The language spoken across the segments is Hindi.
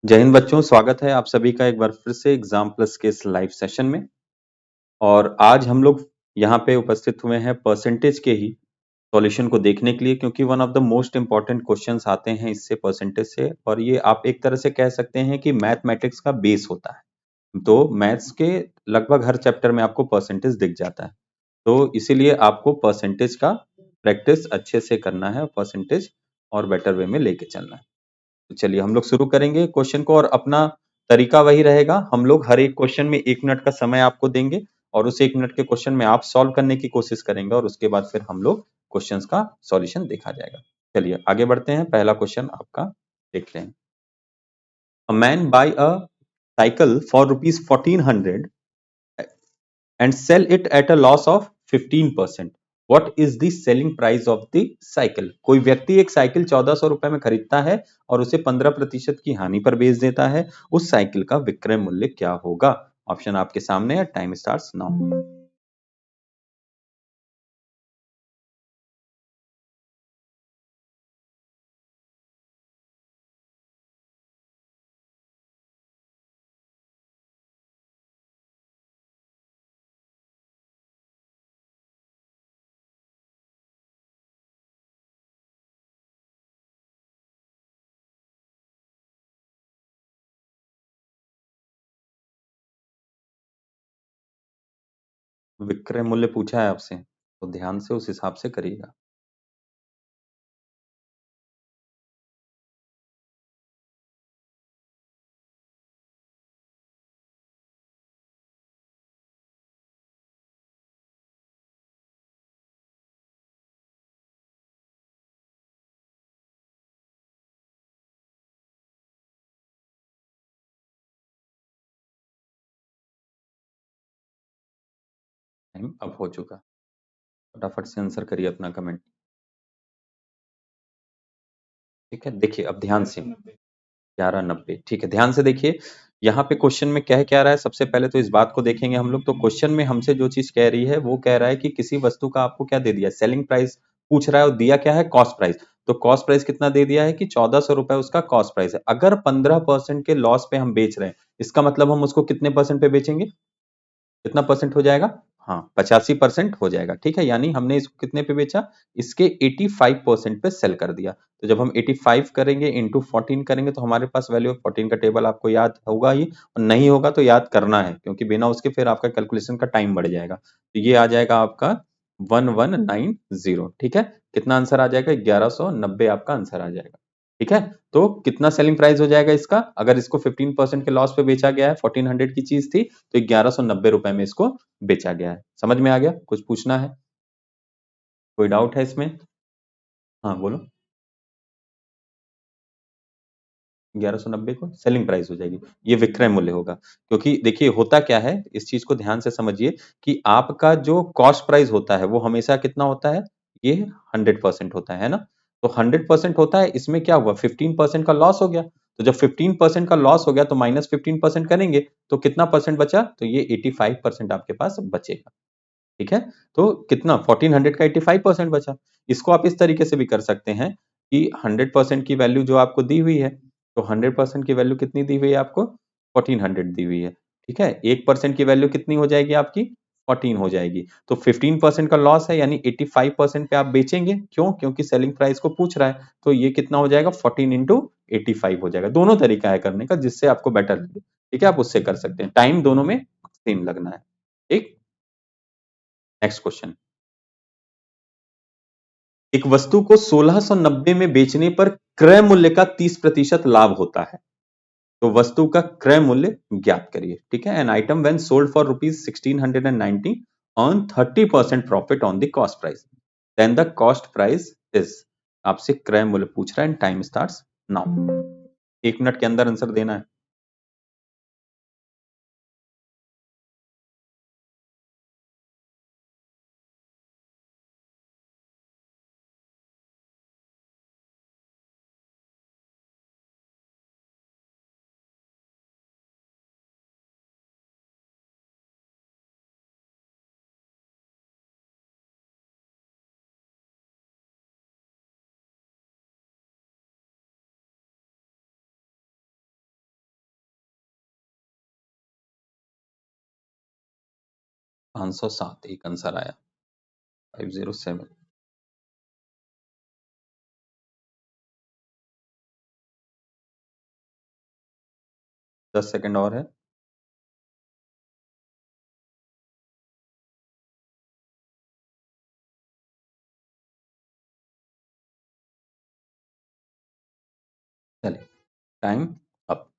जय हिंद बच्चों, स्वागत है आप सभी का एक बार फिर से एग्जाम प्लस के इस लाइव सेशन में। और आज हम लोग यहाँ पे उपस्थित हुए हैं परसेंटेज के ही सॉल्यूशन को देखने के लिए, क्योंकि one of the most important questions आते हैं इससे, परसेंटेज से। और ये आप एक तरह से कह सकते हैं कि मैथमेटिक्स का बेस होता है। तो मैथ्स के लगभग हर चैप्टर में आपको परसेंटेज दिख जाता है। तो इसीलिए आपको परसेंटेज का प्रैक्टिस अच्छे से करना है, परसेंटेज और बेटर वे में लेके चलना है। तो चलिए हम लोग शुरू करेंगे क्वेश्चन को। और अपना तरीका वही रहेगा, हम लोग हर एक क्वेश्चन में 1 मिनट का समय आपको देंगे और उस 1 मिनट के क्वेश्चन में आप सॉल्व करने की कोशिश करेंगे और उसके बाद फिर हम लोग क्वेश्चंस का सॉल्यूशन देखा जाएगा। चलिए आगे बढ़ते हैं, पहला क्वेश्चन आपका देखते हैं। A man buy a cycle for rupees 1400 and sell it at a loss of 15%. What is the selling price of the cycle? कोई व्यक्ति एक साइकिल 1400 रुपए में खरीदता है और उसे 15% की हानि पर बेच देता है। उस साइकिल का विक्रय मूल्य क्या होगा? ऑप्शन आपके सामने है, टाइम स्टार्ट्स नाउ। विक्रय मूल्य पूछा है आपसे, तो ध्यान से उस हिसाब से करिएगा। टाइम अब हो चुका, फटाफट से आंसर करिए अपना कमेंट। ठीक है, देखिए अब ध्यान से। 1190, ठीक है, ध्यान से देखिए। यहाँ पे क्वेश्चन में कह क्या रहा है, सबसे पहले तो इस बात को देखेंगे हम लोग। तो क्वेश्चन में हमसे जो चीज कह रही है वो कह रहा है कि किसी वस्तु का आपको क्या दे दिया, सेलिंग प्राइस पूछ रहा है, और दिया क्या है, कॉस्ट प्राइस। तो कॉस्ट प्राइस कितना दे दिया है कि 1400 रुपए उसका कॉस्ट प्राइस है। अगर 15% के लॉस पे हम बेच रहे हैं, इसका मतलब हम उसको कितने परसेंट पे बेचेंगे, कितना परसेंट हो जाएगा? हाँ, 85% हो जाएगा। ठीक है, यानी हमने इसको कितने पे बेचा, इसके 85% पे सेल कर दिया। तो जब हम 85 करेंगे इंटू 14 करेंगे तो हमारे पास वैल्यू ऑफ 14 का टेबल आपको याद होगा ही, और नहीं होगा तो याद करना है, क्योंकि बिना उसके फिर आपका कैलकुलेशन का टाइम बढ़ जाएगा। तो ये आ जाएगा आपका 1190। ठीक है, कितना आंसर आ जाएगा, 1190 आपका आंसर आ जाएगा। ठीक है, तो कितना सेलिंग प्राइस हो जाएगा इसका, अगर इसको 15% के लॉस पे बेचा गया है, 1400 की चीज थी, तो 1190 रुपए में इसको बेचा गया है। समझ में आ गया? कुछ पूछना है, कोई डाउट है इसमें? हाँ बोलो। 1190 को सेलिंग प्राइस हो जाएगी, ये विक्रय मूल्य होगा। क्योंकि देखिए होता क्या है, इस चीज को ध्यान से समझिए कि आपका जो कॉस्ट प्राइस होता है वो हमेशा कितना होता है, ये 100% होता है ना। तो 100% होता है, इसमें क्या हुआ, 15% का लॉस हो गया। तो जब 15% का लॉस हो गया तो -15% करेंगे तो कितना परसेंट बचा, तो ये 85% आपके पास बचेगा। ठीक है, तो कितना, 1400 का 85% बचा। इसको आप इस तरीके से भी कर सकते हैं कि 100% की वैल्यू जो आपको दी हुई है, तो 100% की वैल्यू कितनी दी हुई है आपको, 1400 दी हुई है। ठीक है, 1% की वैल्यू कितनी हो जाएगी आपकी, 14 हो जाएगी। तो 15% का लॉस है, यानी 85% पे आप बेचेंगे। क्यों? क्योंकि सेलिंग प्राइस को पूछ रहा है। तो ये कितना हो जाएगा, 14 इंटू 85 हो जाएगा। दोनों तरीका है करने का, जिससे आपको बेटर लगे। ठीक है, आप उससे कर सकते हैं, टाइम दोनों में सेम लगना है। ठीक, नेक्स्ट क्वेश्चन। एक वस्तु को 1690 में बेचने पर क्रय मूल्य का 30% लाभ होता है। तो वस्तु का क्रय मूल्य ज्ञात करिए। ठीक है, an item when sold for rupees 1690 earn 30% profit on the cost price, then the cost price is. आपसे क्रय मूल्य पूछ रहा है, टाइम स्टार्ट्स नाउ। 1 मिनट के अंदर आंसर देना है। 507 एक आंसर आया, 507। 10 सेकंड और है। चलिए, टाइम अप।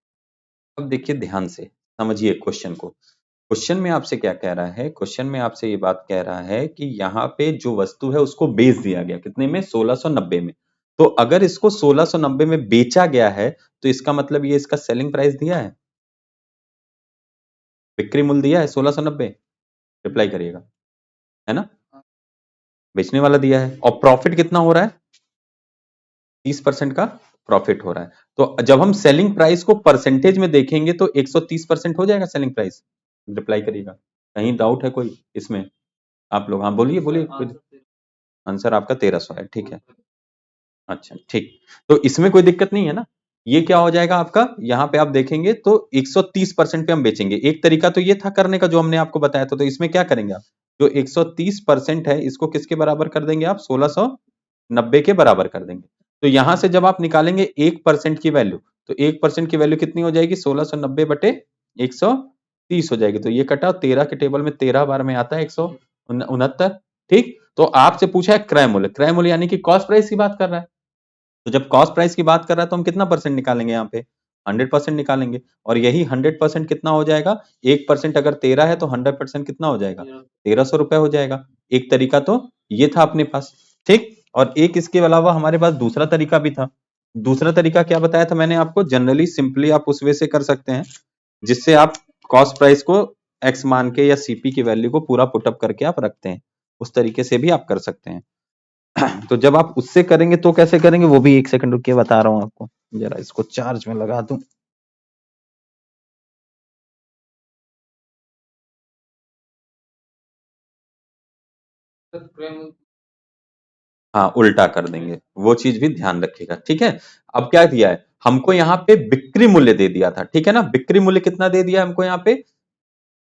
अब देखिए ध्यान से, समझिए क्वेश्चन को। क्वेश्चन में आपसे क्या कह रहा है? क्वेश्चन में आपसे ये बात कह रहा है कि यहाँ पे जो वस्तु है उसको बेच दिया गया कितने में? 1690 में। तो अगर इसको 1690 में बेचा गया है तो इसका मतलब ये इसका सेलिंग प्राइस दिया है, बिक्री मूल्य दिया है 1690। रिप्लाई करिएगा, है ना? बेचने वाला दिया है। और प्रॉफिट कितना हो रहा है? 30% का प्रॉफिट हो रहा है। तो जब हम सेलिंग प्राइस को परसेंटेज में देखेंगे तो 130% हो जाएगा सेलिंग प्राइस। रिप्लाई करिएगा, कहीं डाउट है कोई इसमें? आप लोग हाँ बोलिए बोलिए। आंसर आपका 1300 है, ठीक है। अच्छा ठीक, तो इसमें कोई दिक्कत नहीं है ना? ये क्या हो जाएगा आपका, यहाँ पे आप देखेंगे तो 130% पे हम बेचेंगे। एक तरीका तो ये था करने का जो हमने आपको बताया था। तो इसमें क्या करेंगे आप, जो 130% है इसको किसके बराबर कर देंगे आप? 1690 के बराबर कर देंगे। तो यहां से जब आप निकालेंगे 1% की वैल्यू, तो 1% की वैल्यू कितनी हो जाएगी? 1690/130 हो जाएगी। तो ये कटा 13 के टेबल में 13 बार में आता है 169। ठीक, तो आपसे पूछा है क्रय मूल्य। क्रय मूल्य यानी कि कॉस्ट प्राइस की बात कर रहा है। तो जब कॉस्ट प्राइस की बात कर रहा है तो हम कितना परसेंट निकालेंगे यहाँ पे? 100% निकालेंगे। और यही 100% कितना हो जाएगा? 1% अगर 13 है तो 100% कितना हो जाएगा? 1300 रुपए हो जाएगा। एक तरीका तो ये था अपने पास, ठीक। और एक इसके अलावा हमारे पास दूसरा तरीका भी था। दूसरा तरीका क्या बताया था मैंने आपको? जनरली सिंपली आप उस वे से कर सकते हैं जिससे आप कॉस्ट प्राइस को एक्स मान के या सीपी की वैल्यू को पूरा पुटअप करके आप रखते हैं। उस तरीके से भी आप कर सकते हैं। तो जब आप उससे करेंगे तो कैसे करेंगे वो भी एक सेकंड रुक के बता रहा हूँ आपको। जरा इसको चार्ज में लगा दूं। हाँ उल्टा कर देंगे, वो चीज भी ध्यान रखिएगा, ठीक है। अब क्या दिया है हमको? यहाँ पे बिक्री मूल्य दे दिया था, ठीक है ना। बिक्री मूल्य कितना दे दिया हमको? यहाँ पे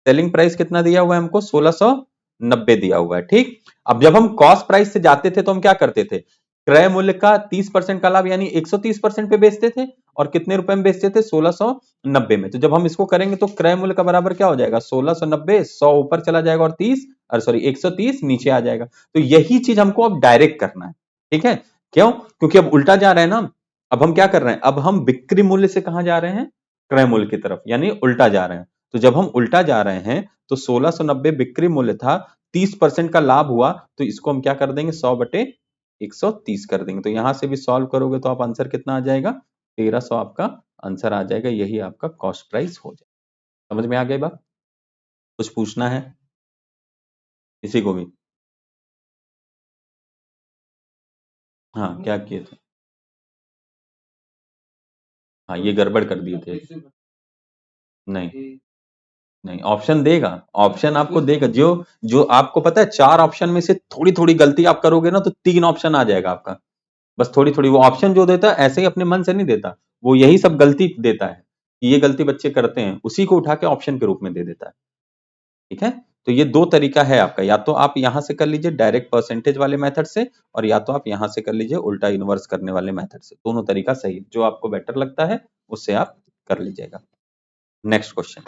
सेलिंग प्राइस कितना दिया हुआ है हमको? 1690 दिया हुआ है, ठीक। अब जब हम कॉस्ट प्राइस से जाते थे तो हम क्या करते थे? क्रय मूल्य का 30% का लाभ यानी 130% पे बेचते थे। और कितने रुपए में बेचते थे? 1690 में। तो जब हम इसको करेंगे तो क्रय मूल्य का बराबर क्या हो जाएगा? 1690, 100 ऊपर चला जाएगा और 30, अरे सॉरी 130 नीचे आ जाएगा। तो यही चीज हमको अब डायरेक्ट करना है, ठीक है। क्यों? क्योंकि अब उल्टा जा रहे हैं ना। अब हम क्या कर रहे हैं? अब हम बिक्री मूल्य से कहां जा रहे हैं? क्रय मूल्य की तरफ, यानी उल्टा जा रहे हैं। तो जब हम उल्टा जा रहे हैं तो 1690 बिक्री मूल्य था, 30% का लाभ हुआ, तो इसको हम क्या कर देंगे? 100/130 कर देंगे। तो यहां से भी सॉल्व करोगे तो आप आंसर कितना आ जाएगा? 1300 आपका आंसर आ जाएगा। यही आपका कॉस्ट प्राइस हो जाएगा। समझ में आ गई बात? कुछ पूछना है किसी को भी? हाँ क्या किए थे? हाँ ये गड़बड़ कर दिए थे। नहीं, नहीं ऑप्शन देगा। ऑप्शन आपको देगा। जो जो आपको पता है 4 ऑप्शन में से थोड़ी थोड़ी गलती आप करोगे ना तो 3 ऑप्शन आ जाएगा आपका। बस थोड़ी थोड़ी वो ऑप्शन जो देता है ऐसे ही अपने मन से नहीं देता। वो यही सब गलती देता है कि ये गलती बच्चे करते हैं, उसी को उठा के ऑप्शन के रूप में दे देता है, ठीक है। तो ये दो तरीका है आपका, या तो आप यहां से कर लीजिए डायरेक्ट परसेंटेज वाले मेथड से, और या तो आप यहां से कर लीजिए उल्टा इनवर्स करने वाले मेथड से। दोनों तरीका सही है, जो आपको बेटर लगता है उससे आप कर लीजिएगा। Next question.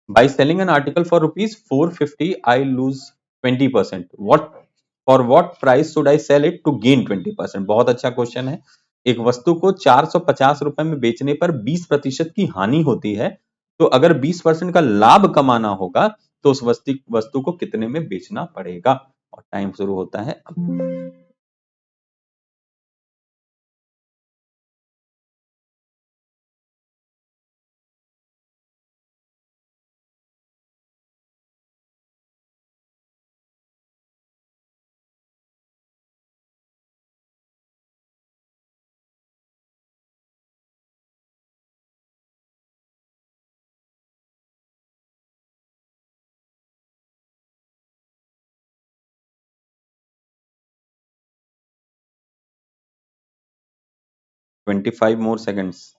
By selling an article for rupees 450, I lose 20%. For what price should I sell it to gain 20%? बहुत अच्छा क्वेश्चन है। एक वस्तु को 450 रुपए में बेचने पर 20% की हानि होती है। तो अगर 20% का लाभ कमाना होगा तो उस वस्तु को कितने में बेचना पड़ेगा? और टाइम शुरू होता है अब। 25 more seconds.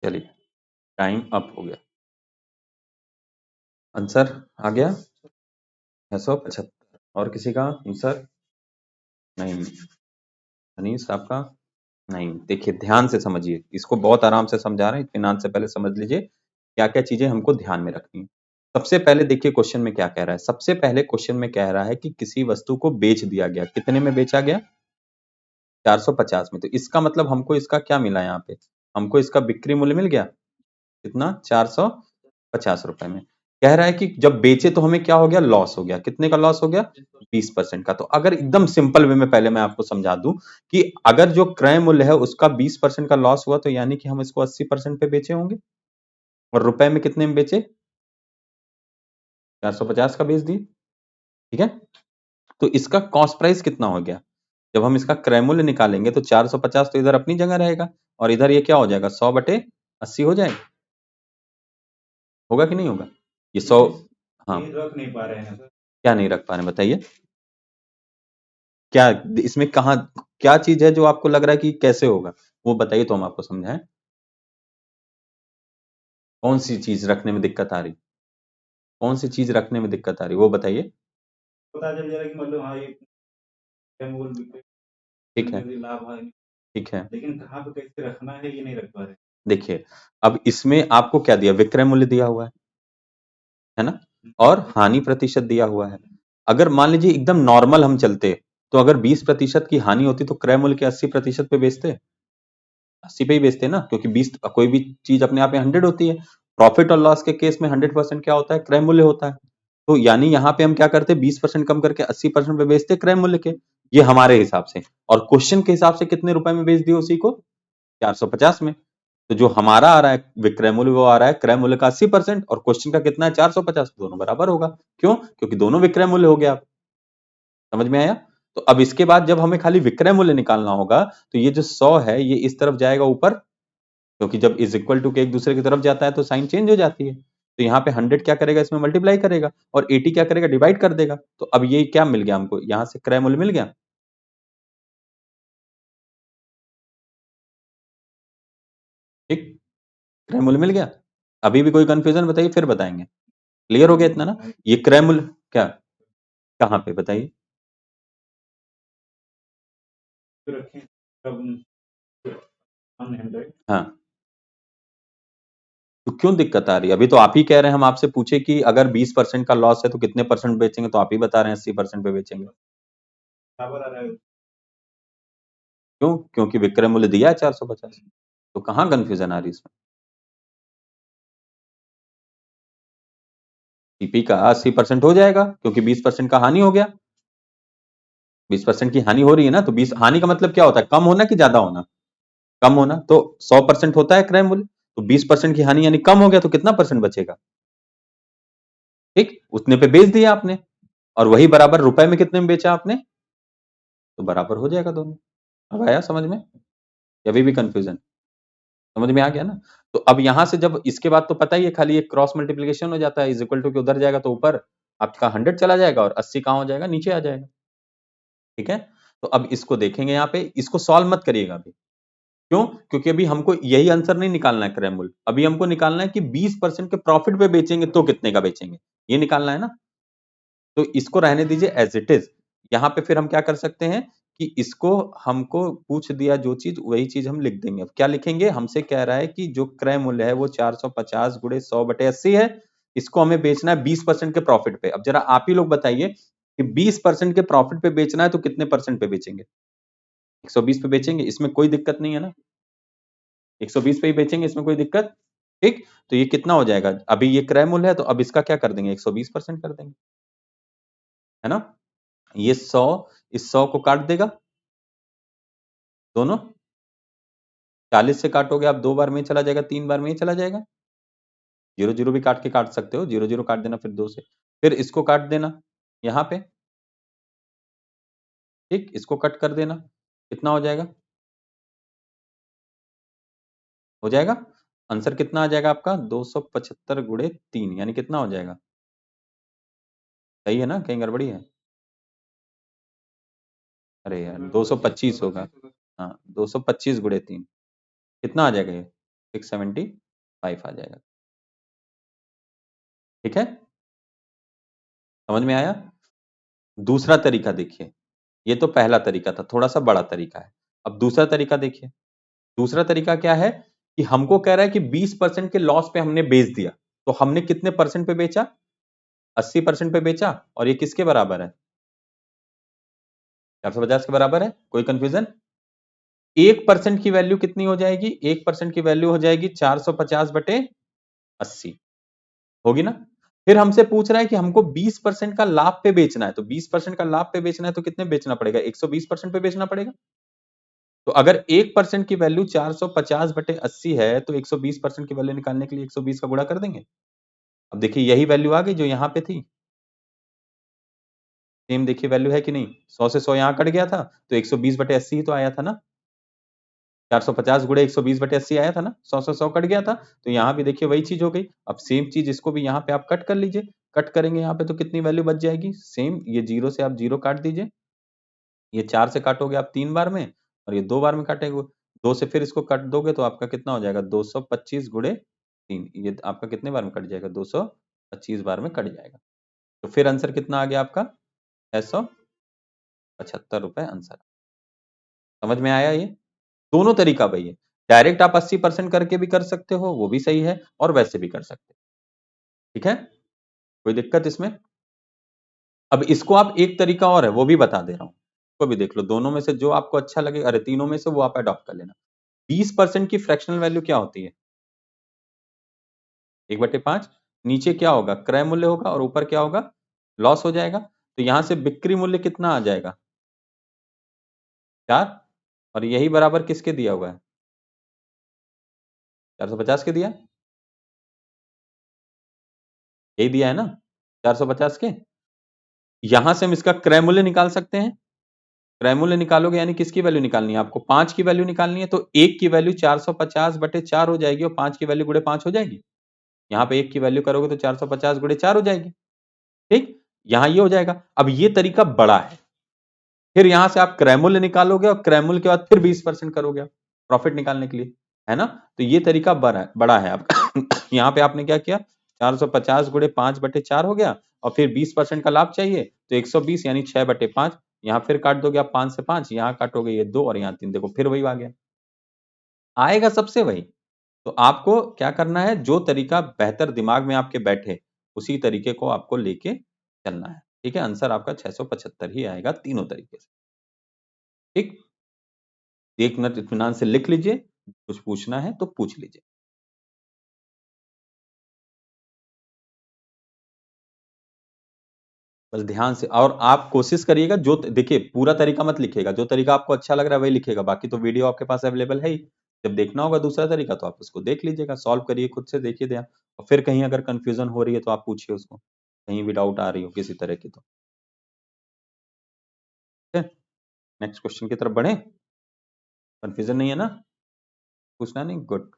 चलिए, टाइम अप हो गया। आंसर आ गया 675। और किसी का आंसर? नहीं। अनीस आपका? नहीं। देखिए, ध्यान से समझिए, इसको बहुत आराम से समझा रहे हैं, इत्मीनान से पहले समझ लीजिए क्या क्या चीजें हमको ध्यान में रखनी है। सबसे पहले देखिए क्वेश्चन में क्या कह रहा है। सबसे पहले क्वेश्चन में कह रहा है कि किसी वस्तु को बेच दिया गया। कितने में बेचा गया? 450 में। तो इसका मतलब हमको इसका क्या मिला यहाँ पे? हमको इसका बिक्री मूल्य मिल गया। कितना? 450 रुपए में। कह रहा है कि जब बेचे तो हमें क्या हो गया? लॉस हो गया। कितने का लॉस हो गया? 20% का। तो अगर एकदम सिंपल वे में पहले मैं आपको समझा दूं कि अगर जो क्रय मूल्य है उसका 20% का लॉस हुआ तो यानी कि हम इसको 80% पे बेचे होंगे। और रुपए में कितने में बेचे? 450 का बेच दिए। ठीक है। तो इसका कॉस्ट प्राइस कितना हो गया? जब हम इसका क्रय मूल्य निकालेंगे तो 450 तो इधर अपनी जगह रहेगा और इधर ये क्या हो जाएगा? 100/80 हो जाएगा। होगा कि नहीं होगा? ये 100। हाँ, रख नहीं पा रहे हैं सर। क्या नहीं रख पा रहे हैं बताइए? क्या इसमें कहा, क्या चीज है जो आपको लग रहा है कि कैसे होगा? वो बताइए तो हम आपको समझाएं। कौन सी चीज रखने में दिक्कत आ रही? कौन सी चीज रखने में दिक्कत आ रही वो बताइए। पता चल जाएगा कि मतलब हाँ ये ठीक है, लाभ है, ठीक है, लेकिन कहाँ पे कैसे रखना है ये नहीं रख पा रहे। देखिए, अब इसमें आपको क्या दिया? विक्रय मूल्य दिया हुआ है ना? और हानि प्रतिशत दिया हुआ है। अगर मान लीजिए एकदम नॉर्मल हम चलते तो अगर 20% की हानि होती तो क्रय मूल्य के 80% पे बेचते। 80 पे ही बेचते हैं ना, क्योंकि 20 कोई भी चीज अपने आप में 100 होती है। प्रॉफिट और लॉस के केस में 100% क्या होता है? क्रय मूल्य होता है। तो यानी यहाँ पे हम क्या करते? 20% कम करके 80% पे बेचते क्रय मूल्य के। ये हमारे हिसाब से। और क्वेश्चन के हिसाब से कितने रुपए में बेच दिए उसी को? 450 में। तो जो हमारा आ रहा है विक्रय मूल्य वो आ रहा है क्रय मूल्य का 80% और क्वेश्चन का कितना है? 450। दोनों बराबर होगा। क्यों? क्योंकि दोनों विक्रय मूल्य हो गया। समझ में आया? तो अब इसके बाद जब हमें खाली विक्रय मूल्य निकालना होगा तो ये जो 100 है ये इस तरफ जाएगा ऊपर, क्योंकि जब इज इक्वल टू के एक दूसरे की तरफ जाता है तो साइन चेंज हो जाती है। तो यहाँ पे 100 क्या करेगा? इसमें मल्टीप्लाई करेगा और 80 क्या करेगा? डिवाइड कर देगा। तो अब ये क्या मिल गया हमको? यहाँ से क्रय मूल्य मिल गया। ठीक, क्रय मूल्य मिल गया। अभी भी कोई कंफ्यूजन बताइए फिर बताएंगे। क्लियर हो गया इतना ना? ये क्रय मूल्य क्या, कहाँ पे बताइए? हाँ, तो क्यों दिक्कत आ रही है? अभी तो आप ही कह रहे हैं, हम आपसे पूछे कि अगर 20% का लॉस है तो कितने परसेंट बेचेंगे, तो आप ही बता रहे हैं 80% पे बेचेंगे। बराबर आ रहा है। क्यों? क्योंकि विक्रय मूल्य दिया है 450। तो कहाँ कंफ्यूजन आ रही है इसमें? टीपी का 80% हो जाएगा क्योंकि 20% का हानि हो गया। 20% की हानि हो रही है ना, तो 20 हानि का मतलब क्या होता है? कम होना कि ज्यादा होना? कम होना। तो 100% होता है क्रय मूल्य, तो 20% की हानि यानी कम हो गया, तो कितना परसेंट बचेगा? ठीक, उतने पे बेच दिया आपने। और वही बराबर रुपए में कितने में बेचा आपने? तो बराबर हो जाएगा दोनों। अब आया समझ में? या अभी भी कंफ्यूजन? समझ में आ गया ना? तो अब यहां से जब इसके बाद तो पता ही है, खाली एक क्रॉस मल्टीप्लीकेशन हो जाता है। इज इक्वल टू के उधर जाएगा तो ऊपर आपका 100 चला जाएगा और 80 कहां हो जाएगा? नीचे आ जाएगा। ठीक है। तो अब इसको देखेंगे, यहाँ पे इसको सॉल्व मत करिएगा अभी। क्यों? क्योंकि अभी हमको यही आंसर नहीं निकालना है क्रय मूल्य। अभी हमको निकालना है कि 20% के प्रॉफिट पे बेचेंगे तो कितने का बेचेंगे, ये निकालना है ना। तो इसको रहने दीजिए एज इट इज। यहाँ पे फिर हम क्या कर सकते हैं कि इसको हमको पूछ दिया जो चीज वही चीज हम लिख देंगे। अब क्या लिखेंगे? हमसे कह रहा है कि जो क्रय मूल्य है वो 450 गुणे 100/80 है। इसको हमें बेचना है 20% के प्रॉफिट पे। अब जरा आप ही लोग बताइए कि 20% के प्रॉफिट पे बेचना है तो कितने परसेंट पे बेचेंगे? 120 पे बेचेंगे, इसमें कोई दिक्कत नहीं है ना। 120 पे ही बेचेंगे, इसमें कोई दिक्कत। ठीक। तो ये कितना हो जाएगा? अभी ये क्रय मूल्य है तो अब इसका क्या कर देंगे? 120% कर देंगे, है ना। ये 100 इस 100 को काट देगा दोनों। 40 से काटोगे आप, 2 बार में ही चला जाएगा, 3 बार में ही चला जाएगा। जीरो जीरो भी काट के काट सकते हो, जीरो जीरो काट देना फिर 2 से, फिर इसको काट देना यहाँ पे। ठीक, इसको कट कर देना। कितना हो जाएगा? हो जाएगा। आंसर कितना आ जाएगा आपका? 275 गुणे 3 यानी कितना हो जाएगा? सही है ना? कहीं गड़बड़ी है? अरे यार 225 होगा। हाँ, 225 गुणे 3 कितना आ जाएगा ये? 675 आ जाएगा। ठीक है, समझ में आया? दूसरा तरीका देखिए, ये तो पहला तरीका था, थोड़ा सा बड़ा तरीका है। अब दूसरा तरीका देखिए, दूसरा तरीका क्या है कि हमको कह रहा है कि 20% के लॉस पे हमने बेच दिया, तो हमने कितने परसेंट पे बेचा? 80% पे बेचा, और ये किसके बराबर है? 450 के बराबर है। कोई कंफ्यूजन? 1% की वैल्यू कितनी हो जाएगी? 1% की वैल्यू हो जाएगी 450 बटे 80, होगी ना? फिर हमसे पूछ रहा है कि हमको 20% का लाभ पे बेचना है, तो 20% का लाभ पे बेचना है तो कितने बेचना पड़ेगा? 120% पे बेचना पड़ेगा। तो अगर 1% की वैल्यू 450 बटे 80 है, तो 120% की वैल्यू निकालने के लिए 120 का गुणा कर देंगे। अब देखिए यही वैल्यू आ गई जो यहाँ पे थी। सेम देखिए वैल्यू है कि नहीं? 100 से 100 यहाँ कट गया था, तो 120 बटे 80 ही तो आया था ना। 450 गुणे 120 बटे 80 आया था ना। 100 से 100 कट गया था, तो यहाँ भी देखिए वही चीज हो गई। अब सेम चीज इसको भी यहाँ पे आप कट कर लीजिए। कट करेंगे यहाँ पे तो कितनी वैल्यू बच जाएगी? सेम, ये 0 से आप 0 काट दीजिए। ये 4 से काटोगे आप 3 बार में, और ये 2 बार में काटेंगे। 2 से फिर इसको काट दोगे तो आपका कितना हो जाएगा? 225 गुणे 3, ये आपका कितने बार में कट जाएगा? 225 बार में कट जाएगा। तो फिर आंसर कितना आ गया आपका? 675 रुपए आंसर। समझ में आया ये? दोनों तरीका वही है। डायरेक्ट आप 80% करके भी कर सकते हो, वो भी सही है, और वैसे भी कर सकते हो। ठीक है, कोई दिक्कत इसमें? अब इसको आप, एक तरीका और है वो भी बता दे रहा हूं, इसको भी देख लो। दोनों में से जो आपको अच्छा लगे, अरे तीनों में से वो आप अडॉप्ट कर लेना। 20% की फ्रैक्शनल वैल्यू क्या होती है? 1/5। नीचे क्या होगा? क्रय मूल्य होगा, और ऊपर क्या होगा? लॉस हो जाएगा। तो यहां से बिक्री मूल्य कितना आ जाएगा? 4। और यही बराबर किसके दिया हुआ है? 450 के दिया, यही दिया है ना, 450 के। यहां से हम इसका क्रय मूल्य निकाल सकते हैं। क्रय मूल्य निकालोगे यानी किसकी वैल्यू निकालनी है आपको? 5 की वैल्यू निकालनी है, तो 1 की वैल्यू 450 बटे 4 हो जाएगी, और 5 की वैल्यू गुणे 5 हो जाएगी। यहाँ पे 1 की वैल्यू करोगे तो 450 गुणे 4 हो जाएगी। ठीक, यहां ये हो जाएगा। अब ये तरीका बड़ा है। फिर यहां से आप क्रय मूल्य निकालोगे, और क्रय मूल्य के बाद फिर 20% करोगे प्रॉफिट निकालने के लिए, है ना? तो ये तरीका बड़ा है आपका। यहाँ पे आपने क्या किया? 450 गुणे 5 बटे 4 हो गया, और फिर 20% का लाभ चाहिए, तो 120 यानी 6 बटे 5। यहाँ फिर काट दोगे आप 5 से 5, यहाँ काटोगे ये 2, और यहाँ 3, देखो फिर वही आ गया। आएगा सबसे वही। तो आपको क्या करना है? जो तरीका बेहतर दिमाग में आपके बैठे, उसी तरीके को आपको लेके चलना है। ठीक है, आंसर आपका 675 ही आएगा तीनों तरीके से। ठीक, एक मिनट इत्मीनान से लिख लीजिए, कुछ पूछना है तो पूछ लीजिए। बस ध्यान से, और आप कोशिश करिएगा, जो देखिए पूरा तरीका मत लिखिएगा, जो तरीका आपको अच्छा लग रहा है वही लिखिएगा, बाकी तो वीडियो आपके पास अवेलेबल है ही। जब देखना होगा दूसरा तरीका तो आप उसको देख लीजिएगा, सॉल्व करिए खुद से, देखिए ध्यान। और फिर कहीं अगर कंफ्यूजन हो रही है तो आप पूछिए उसको, कहीं भी डाउट आ रही हो किसी तरह की तो। ठीक है, नेक्स्ट क्वेश्चन की तरफ बढ़े। कंफ्यूजन नहीं है ना? पूछना नहीं, गुड।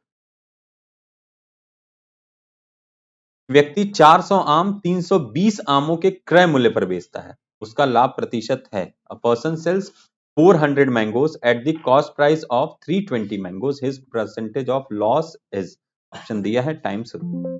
व्यक्ति 400 आम 320 आमों के क्रय मूल्य पर बेचता है, उसका लाभ प्रतिशत है। A person sells 400 mangoes at the cost price of 320 mangoes, his percentage of loss is. Option दिया है, टाइम शुरू।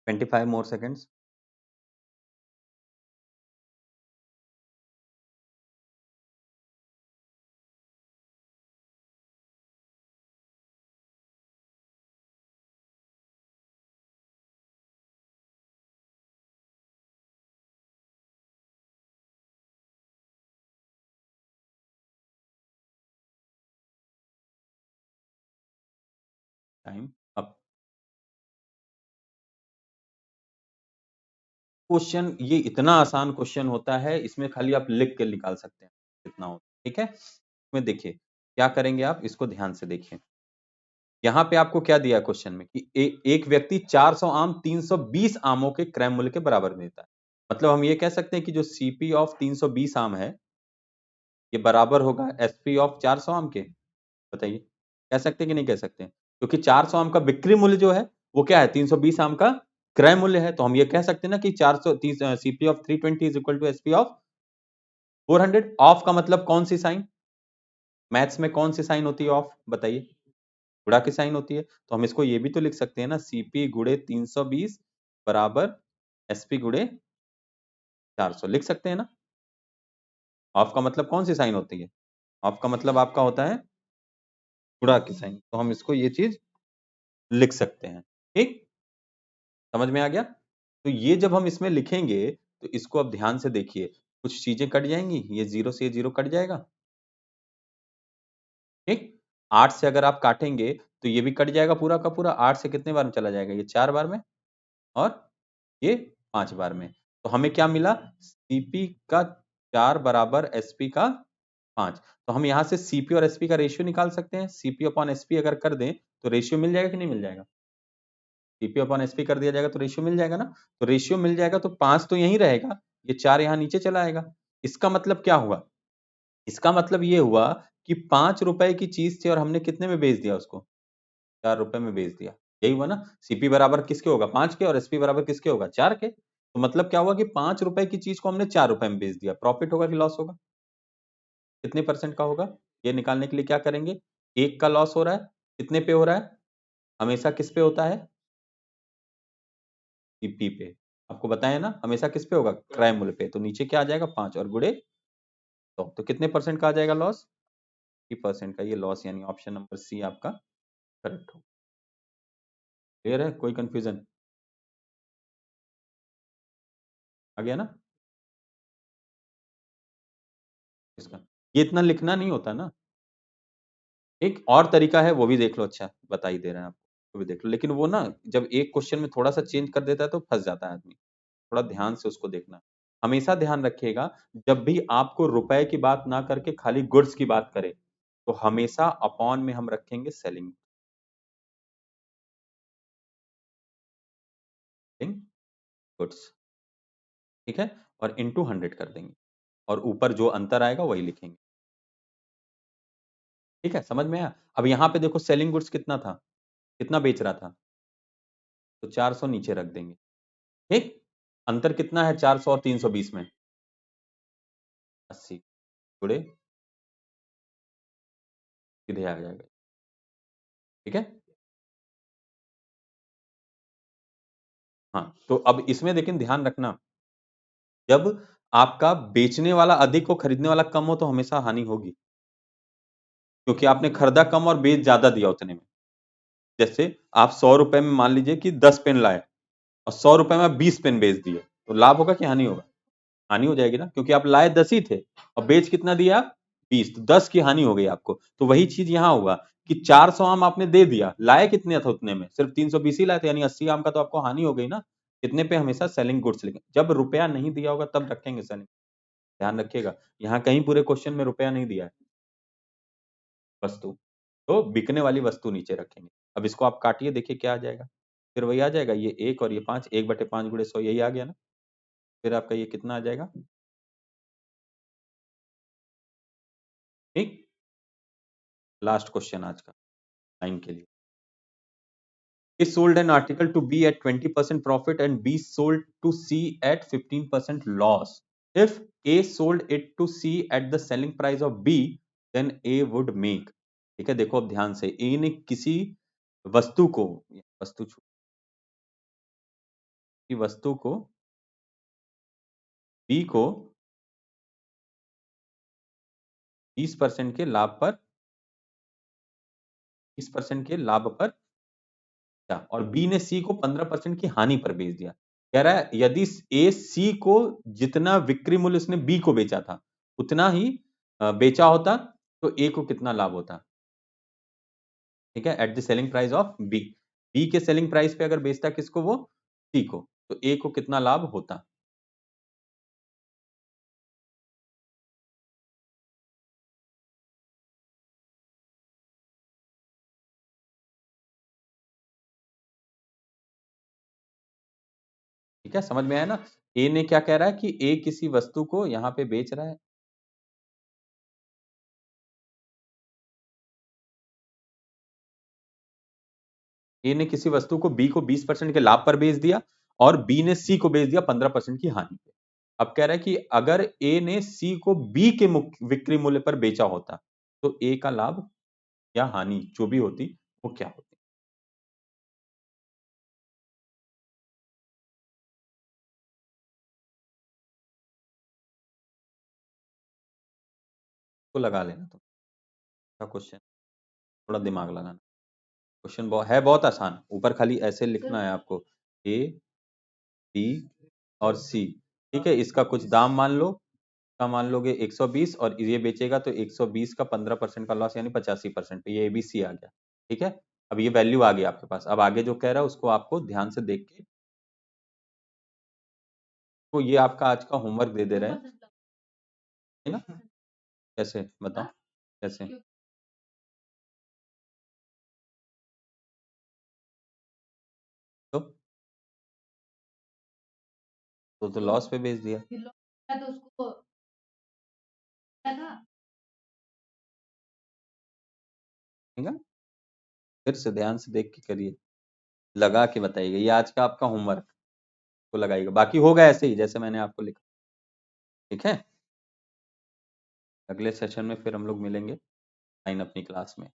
Twenty five more seconds. Time अब। क्वेश्चन ये इतना आसान क्वेश्चन होता है, इसमें खाली आप लिख के निकाल सकते हैं कितना होता है। ठीक है, इसमें देखिए, क्या करेंगे आप, इसको ध्यान से देखिए। यहाँ पे आपको क्या दिया क्वेश्चन में कि एक व्यक्ति 400 आम 320 आमों के क्रय मूल्य के बराबर देता है। मतलब हम ये कह सकते हैं कि जो सीपी ऑफ 320 आम है, ये बराबर होगा एसपी ऑफ 400 आम के। बताइए, कह सकते हैं कि नहीं कह सकते हैं? क्योंकि 400 आम का बिक्री मूल्य जो है, वो क्या है, 320 आम का क्रय मूल्य है। तो हम ये कह सकते हैं ना कि 430 CP of 320 is equal to SP of 400। Of का मतलब कौन सी साइन, मैथ्स में कौन सी साइन होती है ऑफ, बताइए? गुणा की साइन होती है। तो हम इसको ये भी तो लिख सकते हैं ना, सीपी गुणे 320 बराबर एसपी गुणे 400, लिख सकते हैं ना। ऑफ का मतलब कौन सी साइन होती है, ऑफ का मतलब आपका होता है गुणा की साइन। तो हम इसको ये चीज लिख सकते हैं। ठीक, समझ में आ गया? तो ये जब हम इसमें लिखेंगे, तो इसको अब ध्यान से देखिए, कुछ चीजें कट जाएंगी, ये जीरो से ये जीरो कट जाएगा। ठीक, 8 से अगर आप काटेंगे तो ये भी कट जाएगा पूरा का पूरा। 8 से कितने बार में चला जाएगा, ये 4 बार में, और ये 5 बार में। तो हमें क्या मिला, सीपी का 4 बराबर एसपी का 5। तो हम यहाँ से सीपी और एसपी का रेशियो निकाल सकते हैं। सीपी अपॉन एसपी अगर कर दें तो रेशियो मिल जाएगा कि नहीं मिल जाएगा? सीपी अपॉन एसपी कर दिया जाएगा तो रेशियो मिल जाएगा ना। तो रेशियो मिल जाएगा तो 5 तो यहीं रहेगा, ये 4 यहाँ नीचे चला आएगा। इसका मतलब क्या हुआ, इसका मतलब ये हुआ कि 5 रुपए की चीज थी और हमने कितने में बेच दिया उसको, 4 रुपए में बेच दिया। यही हुआ ना। सीपी बराबर किसके होगा, 5 के, और एसपी बराबर किसके होगा, 4 के। तो मतलब क्या हुआ कि 5 रुपए की चीज को हमने 4 रुपए में बेच दिया। प्रॉफिट होगा कि लॉस होगा, कितने परसेंट का होगा, ये निकालने के लिए क्या करेंगे, एक का लॉस हो रहा है, कितने पे हो रहा है, हमेशा किस पे होता है, सीपी पे। आपको बताया ना, हमेशा किस पे होगा, क्रय मूल्य पे। तो नीचे क्या आ जाएगा, 5 और गुणे 100। तो कितने परसेंट का आ जाएगा लॉस, 30% का ये लॉस, यानी ऑप्शन नंबर सी आपका करेक्ट हो। क्लियर है, कोई कंफ्यूजन आ गया ना इसका? ये इतना लिखना नहीं होता ना। एक और तरीका है, वो भी देख लो, अच्छा बता ही दे रहे हैं आपको, वो भी देख लो। लेकिन वो ना, जब एक क्वेश्चन में थोड़ा सा चेंज कर देता है तो फंस जाता है आदमी। थोड़ा ध्यान से उसको देखना। हमेशा ध्यान रखिएगा, जब भी आपको रुपए की बात ना करके खाली गुड्स की बात करे, तो हमेशा अपॉन में हम रखेंगे सेलिंग गुड्स। ठीक है, और इनटू 100 कर देंगे, और ऊपर जो अंतर आएगा वही लिखेंगे। ठीक है, समझ में आया? अब यहाँ पे देखो सेलिंग गुड्स कितना था, कितना बेच रहा था, तो 400 नीचे रख देंगे। ठीक, अंतर कितना है 400 और 320 में, 80 गुणे, सीधे आ जाएगा। ठीक है, हाँ। तो अब इसमें लेकिन ध्यान रखना, जब आपका बेचने वाला अधिक हो, खरीदने वाला कम हो, तो हमेशा हानि होगी, क्योंकि आपने खरीदा कम और बेच ज्यादा दिया उतने में। जैसे आप 100 रुपए में मान लीजिए कि 10 पेन लाए, और 100 रुपए में 20 पेन बेच दिए, तो लाभ होगा कि हानि होगा? हानि हो जाएगी ना, क्योंकि आप लाए 10 ही थे और बेच कितना दिया, 20, तो 10 की हानि हो गई आपको। तो वही चीज यहाँ होगा कि 400 आम आपने दे दिया, लाए कितने थे उतने में, सिर्फ 320 ही लाए थे, यानी 80 आम का तो आपको हानि हो गई ना। कितने पे, हमेशा सेलिंग गुड्स लिखें। जब रुपया नहीं दिया होगा तब रखेंगे सेलिंग। ध्यान रखिएगा, यहाँ कहीं पूरे क्वेश्चन में रुपया नहीं दिया है, वस्तु। तो बिकने वाली वस्तु नीचे रखेंगे। अब इसको आप काटिए, देखिए क्या आ जाएगा। फिर वही आ जाएगा, ये 1 और ये 5, 1/5 गुणे 100, यही आ गया ना। फिर आपका ये कितना आ जाएगा, ठीक। लास्ट क्वेश्चन आज का 9 के लिए। A sold an article to B at 20% profit and B sold to C at 15% loss. If A sold it to C at the selling price of B, then A would make। ठीक है, देखो अब ध्यान से, A ने किसी वस्तु को, वस्तु की वस्तु को B को 20% के लाभ पर, 20% के लाभ पर, और बी ने सी को 15% की हानि पर बेच दिया। कह रहा है यदि ए सी को जितना विक्रय मूल्य उसने बी को बेचा था उतना ही बेचा होता, तो ए को कितना लाभ होता। ठीक है, at the selling price of B, B के सेलिंग प्राइस पे अगर बेचता किसको, वो सी को, तो ए को कितना लाभ होता। ठीक है, समझ में आया ना? ए ने क्या कह रहा है कि ए किसी वस्तु को यहाँ पे बेच रहा है। ए ने किसी वस्तु को बी को 20% के लाभ पर बेच दिया और बी ने सी को बेच दिया 15% की हानि पे। अब कह रहा है कि अगर ए ने सी को बी के विक्रय मूल्य पर बेचा होता तो ए का लाभ या हानि जो भी होती वो क्या होती? तो लगा लेना तुम। क्या क्वेश्चन? थोड़ा दिमाग लगाना। क्वेश्चन बहुत आसान। ऊपर खाली ऐसे लिखना है आपको, ए बी और सी। ठीक है, इसका कुछ दाम मान लो, का मान लोगे 120 और ये बेचेगा तो 120 का 15% का लॉस यानी 85%, ये एबीसी आ गया। ठीक है, अब ये वैल्यू आ गई आपके पास। अब आगे जो कह रहा है उसको आपको ध्यान से देख के, तो ये आपका आज का होमवर्क दे दे रहे हैं, है ना? कैसे बताओ, कैसे? तो तो लॉस पे बेच दिया। ठीक है, फिर से ध्यान से देख के करिए, लगा के बताइएगा। ये आज का आपका होमवर्क को लगाइएगा, बाकी होगा ऐसे ही जैसे मैंने आपको लिखा। ठीक है, अगले सेशन में फिर हम लोग मिलेंगे, लाइन अपनी क्लास में।